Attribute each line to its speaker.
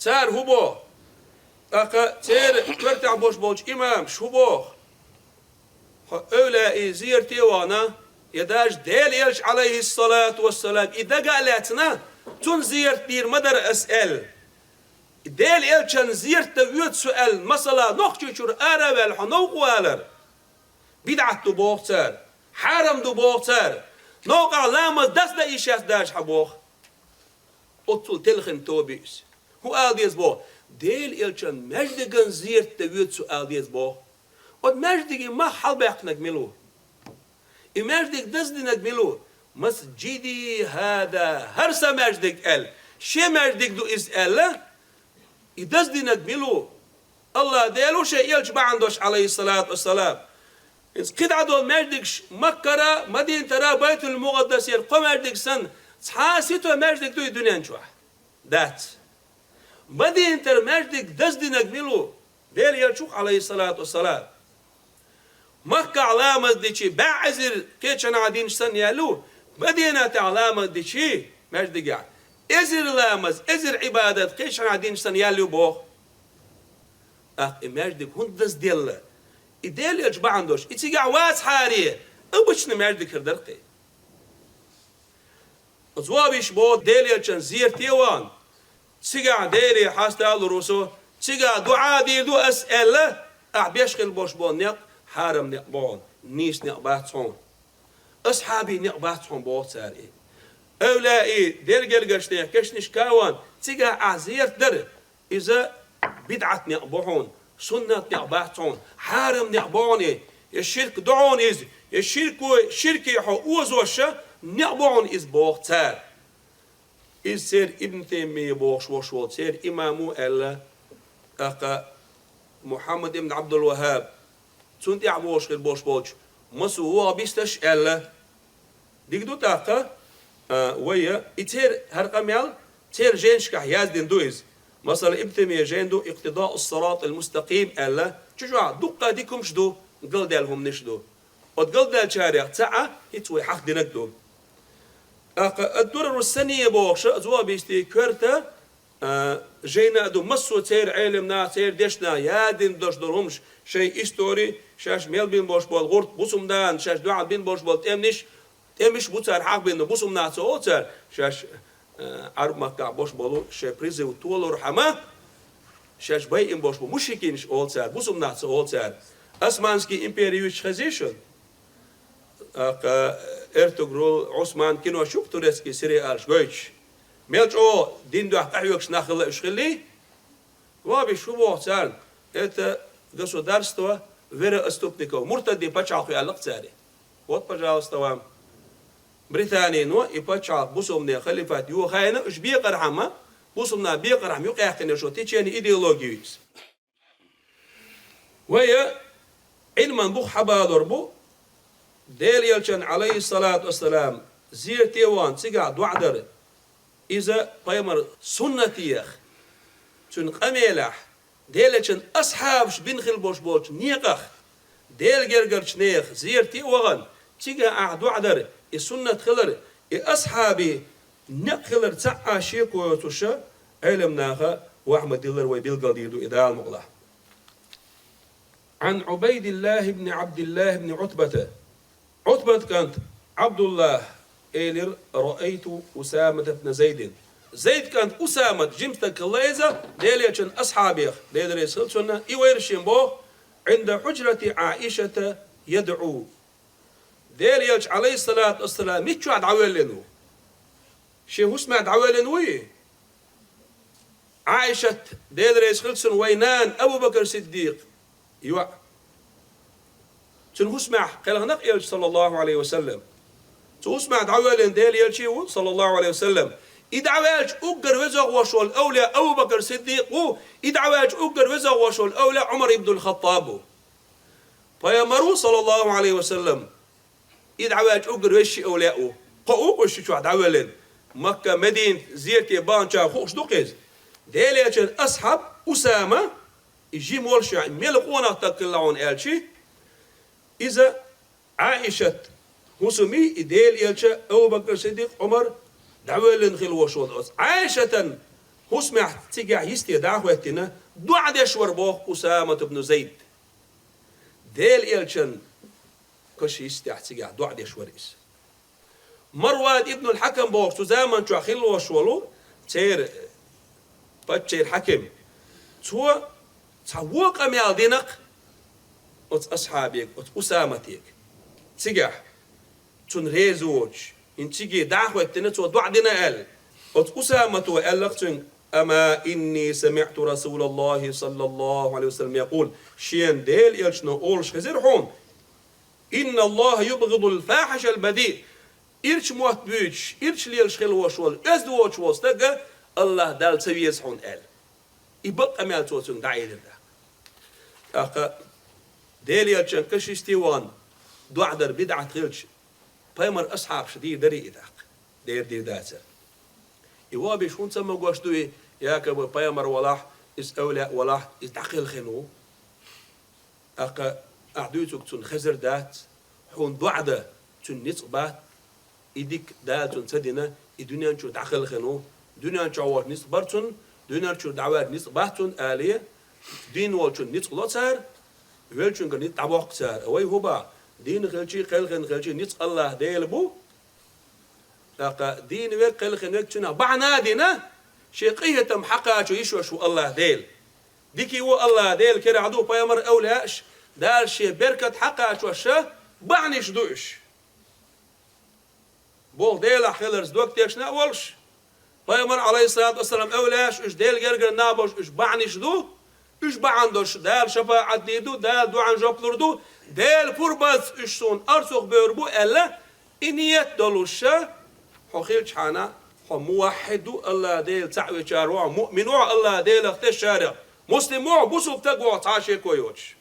Speaker 1: Tsar hubo. Aka ter kvarta boş bolç imam şubo. Öyle ziyareti wana يداج ديل يلش عليه الصلاة والسلام إذا قالتنا تنزير بير مدر أسأل ديل يلشن زيرت ويت سؤال مثلا نخشي شور أرابل حنوق والر بدعة بوختر حرم بوختر نوقع لامز دست إيشاس داش حبوخ أطول تلخن توبيس هو قال ديز بو ديل يلشن مجدقن زيرت ويت سؤال ديز بو ود مجدقي ما حلبقنك ملو مجدك دزدنك ملو مسجدي هذا هرسا مجدك ال شي مجدك دو إسأل يدزدنك ملو الله ديلو شيء يلج بعندوش عليه الصلاة والسلام قد عدو مجدك مكة مدينة ترى بيت المقدس يرقى مجدك سن تحاسيتو مجدك دو الدنيا نشوح ذات مدينة ترى مجدك دزدنك ملو ديل يلجوك عليه الصلاة والسلام مكة علامة ديشي بعزر كيتشان عادين سن يالو مدينة علامة ديشي مجدك يعني ازر لامز ازر عبادة كيتشان عادين سن يالو بوخ مجدك هندس ديال إديل يجبع عندوش إتيجع واس حارية أبشنا مجدك هردرقي أزوابيش بو ديل يجن زير تيوان تيجع ديلي حاستا لروسو تيجع دعاء ديلو أسألة أعبيشخل بوش بو نيق حارم نقبون نيس نقباتهم أصحابي نقباتهم بوتاري أولئي دير قرقشتين كشنش كاوان تيجا عزير در إذا بدعة نقبون سنة نقباتهم حارم نقبوني الشرك دعون إز الشرك حقوزوشة نقبون إز بوتار إز سير ابن تيمية بوش وشوال سير إمامو ألا أقا محمد ابن عبد الوهاب تونت يعبوش غير بوش بوش مسو هو بيستش ألا ديكدو تاقا ويا إتير هرقميال تير جينش كحياز دين دويز مثلا ابتمي جيندو اقتضاء الصراط المستقيم ألا تشجع دقة ديكم شدو قل دالهم نشدو وتقل دال شارع تاعة يتوي حق دينكدو الدرر السنية بوش أزوا بيستي كرتا جينا دو مسو تير علمنا تير دشنا يادين دوش درهمش شيء إستوري شاش ميل بين بوش بول غورت بوسم دان شاش دعاء بين بوش بول تمش بوتر حق بين بوسم ناس أوتر شاش عرب مكة بوش بولو شاش بريزي وطول رحمة شاش باي إن بوش بول مشكينش أوتر بوسم ناس أوتر أسمانسكي إمبريوش خزيشون إرتغرول عثمان كينو شوك تورسكي سري أرش جويش ميلش أو دين دو أحيوكش ناخل إشخلي وابي شو بوحتان إتا государство вероотступников مرتدي بچاخو يالق تاري вот пожалуйста вам بريطانيا نو يبچاخ بوسومني خليفات يو خاينه اش بيقرحما بوسومنا بيقرحم يقيحتني شو تيجي ايديولوجيس وهي علما بو حبالور بو ديل يلشن عليه الصلاة والسلام زير تيوان تيقع دوعدر إذا قيمر سنتيخ تن قميلح ديلشن أصحابش بنخل بوش بوش نيقخ ديل جرجرش نيخ زير تيوان تيقع دوعدر السنة خلر أصحابي نقلر تعا شيكو يتوشا علم ناخا وأحمد دلر ويبيلقى ديدو إدال مغلا عن عبيد الله بن عبد الله بن عتبة كانت عبد الله إيلر رأيت أسامة بن زيد كانت أسامة جمت كليزة ديليشن أصحابيخ ديلر يسلسلنا إيويرشين بو عند حجرة عائشة يدعو ديليش عليه الصلاة والسلام ميتشو عدعويلنو شي اسمه عدعويلنوي عائشة ديلر يسلسل وينان أبو بكر صديق يوع تنهسمع قالغنق يلج صلى الله عليه وسلم تهسمع دعوالين ديل يلشيو صلى الله عليه وسلم إدعواج أقر وزغ وشو الأولى أبو بكر الصديق إدعواج أقر وزغ وشو الأولى عمر بن الخطاب فيمروا صلى الله عليه وسلم إدعواج أقر وشي أولاءه قوق وشي شو دعوالين مكة مدينة زيرتي بانشا خوش دوقيز ديل يلشن أصحاب أسامة يجي مولشا ملقونا تكلعون ألشي إذا عائشة مسمي إديل يلشا أبو بكر الصديق عمر دعوة لنخل وشول عائشة هو سمع تيجع يستيدعه وقتنا دعاء شور بوخ أسامة بن زيد ديل إلشن كش يستيع تيجع دعاء شور إس مروان ابن الحكم بوخ سوزامان شو أخيل وشولو تير بتشير حكم تو تعوق أميال دينك أصحابك أسامتك تيجع تون ريزوج إن تيجي دعوة تنتو دعاء دينا قال أسامة وقال لك أما إني سمعت رسول الله صلى الله عليه وسلم يقول شين ديل إلشنا أولش خزيرهم إن الله يبغض الفاحش البذيء إرش موت بيش إرش ليلش خلوة شوال أزدوش وستقى الله دال سويس حون قال يبقى أميال توتون دعي لله أخا ديل إلشن كشيستيوان دعا در بدعة غيرش بايمر أصحاب شديد دري إداق دير داتر يوابي شون سما قوشتوي يا كبو بايمر ولاح إس أولاء ولاح إس داخل خنو أقا أعدوتك تون خزر دات حون بعد تون نصبات إديك دات تون سدنا الدنيا شو داخل خنو دنيا شو عوار نصبرتون دنيا شو دعوات نصباتون آلية دين والشون نصلاتر ويلشون كن نتعبق سار أوي هبا دين خلشي خلشي نص الله ديل بو لقى دين ويك خلخنك بعنا دينا شيقية محقا شو يشوى شو الله ديل ديكي و الله ديل كرا عدو بايمر أولاش دار شي بركة حقا شو الشا بعنيش دوش بول ديل خلرز دوك تيشنا أولش بايمر عليه الصلاة والسلام أولاش إش ديل جرجر نابوش إش بعنيش دو إش بعندوش دال شفاعة ديدو دال دو عن جبلور دو ديل فربز إش سون أرسوخ بيربو ألا إنيت دولوشا حخيل حانا موحدو الله ديل تعوي شارع مؤمنو الله ديل اختشارع مسلمو بوسو بتقوى تعاشي كويوش